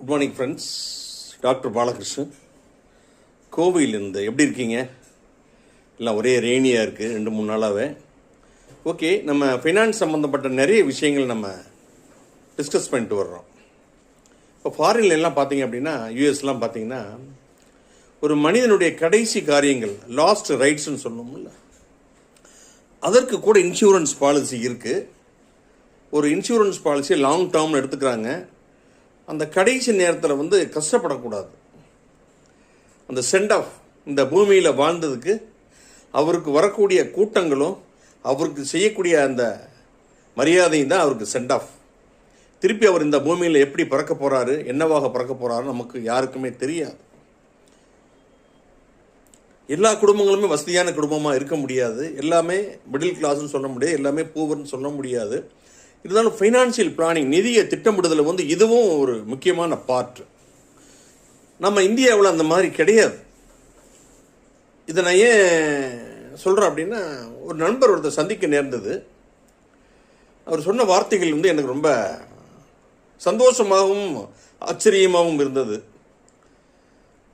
Good morning friends. Doctor Balakrishnan கோவையிலிருந்து. எப்படி இருக்கீங்க? எல்லாம் ஒரே ரெய்னியாக இருக்குது 2-3 நாளாகவே. ஓகே, நம்ம ஃபைனான்ஸ் சம்மந்தப்பட்ட நிறைய விஷயங்கள் நம்ம டிஸ்கஸ் பண்ணிட்டு வர்றோம். இப்போ ஃபாரின்ல எல்லாம் பார்த்தீங்க அப்படின்னா, யூஎஸ்லாம் பார்த்தீங்கன்னா, ஒரு மனிதனுடைய கடைசி காரியங்கள் லாஸ்ட் ரைட்ஸ்ன்னு சொல்லணும்ல, அதற்கு கூட இன்சூரன்ஸ் பாலிசி இருக்குது. ஒரு இன்சூரன்ஸ் பாலிசியை லாங் டேர்ம்னு எடுத்துக்கிறாங்க. அந்த கடைசி நேரத்தில் கஷ்டப்படக்கூடாது. அந்த சென்ட் ஆஃப் இந்த பூமியில் வாழ்ந்ததுக்கு அவருக்கு வரக்கூடிய கூட்டங்களும் அவருக்கு செய்யக்கூடிய அந்த மரியாதையும் தான் அவருக்கு சென்ட் ஆஃப். திருப்பி அவர் இந்த பூமியில் எப்படி பிறக்க போகிறாரு, என்னவாக பிறக்க போகிறாரு நமக்கு யாருக்குமே தெரியாது. எல்லா குடும்பங்களுமே வசதியான குடும்பமாக இருக்க முடியாது. எல்லாமே மிடில் கிளாஸ்ன்னு சொல்ல முடியாது, எல்லாமே பூவர்னு சொல்ல முடியாது. இருந்தாலும் ஃபைனான்சியல் பிளானிங், நிதியை திட்டமிடுதல் இதுவும் ஒரு முக்கியமான பார்ட். நம்ம இந்தியாவில் அந்த மாதிரி கிடையாது. இதை நான் ஏன் சொல்கிறேன் அப்படின்னா, ஒரு நண்பர் ஒருத்தர் சந்திக்க நேர்ந்தது. அவர் சொன்ன வார்த்தைகள் எனக்கு ரொம்ப சந்தோஷமாகவும் ஆச்சரியமாகவும் இருந்தது.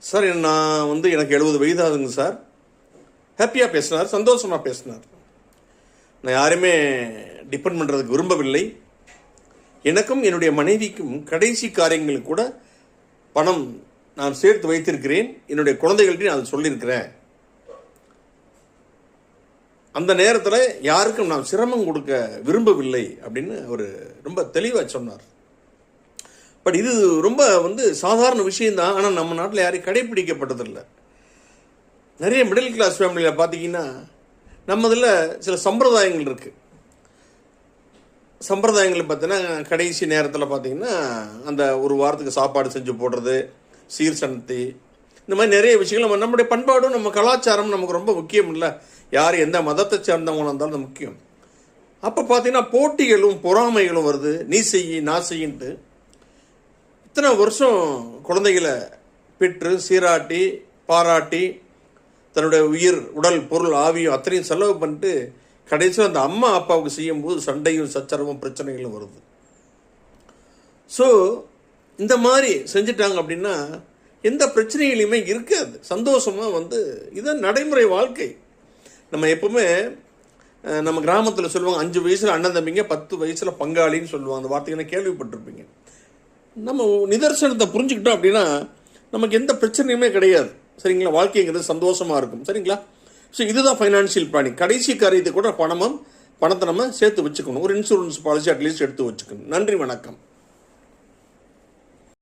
சார், நான் எனக்கு 70 வயதாகுங்க சார். ஹாப்பியாக பேசினார், சந்தோஷமாக பேசினார். நான் யாருமே டிபெண்ட் பண்ணுறதுக்கு விரும்பவில்லை. எனக்கும் என்னுடைய மனைவிக்கும் கடைசி காரியங்களுக்கு கூட பணம் நான் சேர்த்து வைத்திருக்கிறேன். என்னுடைய குழந்தைகள்கிட்ட நான் சொல்லியிருக்கிறேன். அந்த நேரத்தில் யாருக்கும் நான் சிரமம் கொடுக்க விரும்பவில்லை அப்படின்னு அவர் ரொம்ப தெளிவாக சொன்னார். பட் இது ரொம்ப சாதாரண விஷயம்தான். ஆனால் நம்ம நாட்டில் யாரையும் கடைப்பிடிக்கப்பட்டதில்லை. நிறைய மிடில் கிளாஸ் ஃபேமிலியில் பார்த்தீங்கன்னா, நம்ம இதில் சில சம்பிரதாயங்கள் இருக்குது. சம்பிரதாயங்கள் பார்த்தீங்கன்னா, கடைசி நேரத்தில் பார்த்தீங்கன்னா அந்த ஒரு வாரத்துக்கு சாப்பாடு செஞ்சு போடுறது, சீர் சனத்தி, இந்த மாதிரி நிறைய விஷயங்கள் நம்முடைய பண்பாடும் நம்ம கலாச்சாரம் நமக்கு ரொம்ப முக்கியம் இல்லை. யார் எந்த மதத்தை சேர்ந்தவங்களாக இருந்தாலும் முக்கியம். அப்போ பார்த்தீங்கன்னா போட்டிகளும் பொறாமைகளும் வருது. நீ செய்ய நான் செய்யின்ட்டு இத்தனை வருஷம் குழந்தைகளை பெற்று சீராட்டி பாராட்டி தன்னுடைய உயிர் உடல் பொருள் ஆவியும் அத்தனையும் செலவு பண்ணிட்டு கடைசியில் அந்த அம்மா அப்பாவுக்கு செய்யும்போது சண்டையும் சச்சரவும் பிரச்சனைகளும் வருது. ஸோ இந்த மாதிரி செஞ்சிட்டாங்க அப்படின்னா எந்த பிரச்சனைகளையுமே இருக்காது. சந்தோஷமாக இதுதான் நடைமுறை வாழ்க்கை. நம்ம எப்பவுமே நம்ம கிராமத்தில் சொல்லுவாங்க, 5 வயசில் அண்ணன் தம்பிங்க, 10 வயசில் பங்காளின்னு சொல்லுவாங்க. அந்த வார்த்தைகளை கேள்விப்பட்டிருப்பீங்க. நம்ம நிதர்சனத்தை புரிஞ்சுக்கிட்டோம் அப்படின்னா நமக்கு எந்த பிரச்சனையுமே கிடையாது. சரிங்களா? வாழ்க்கைங்கிறது சந்தோஷமாக இருக்கும். சரிங்களா? ஸோ இதுதான் ஃபைனான்சியல் பிளானிங். கடைசி காரியத்தை கூட பணத்தை நம்ம சேர்த்து வச்சுக்கணும். ஒரு இன்சூரன்ஸ் பாலிசி அட்லீஸ்ட் எடுத்து வச்சுக்கணும். நன்றி, வணக்கம்.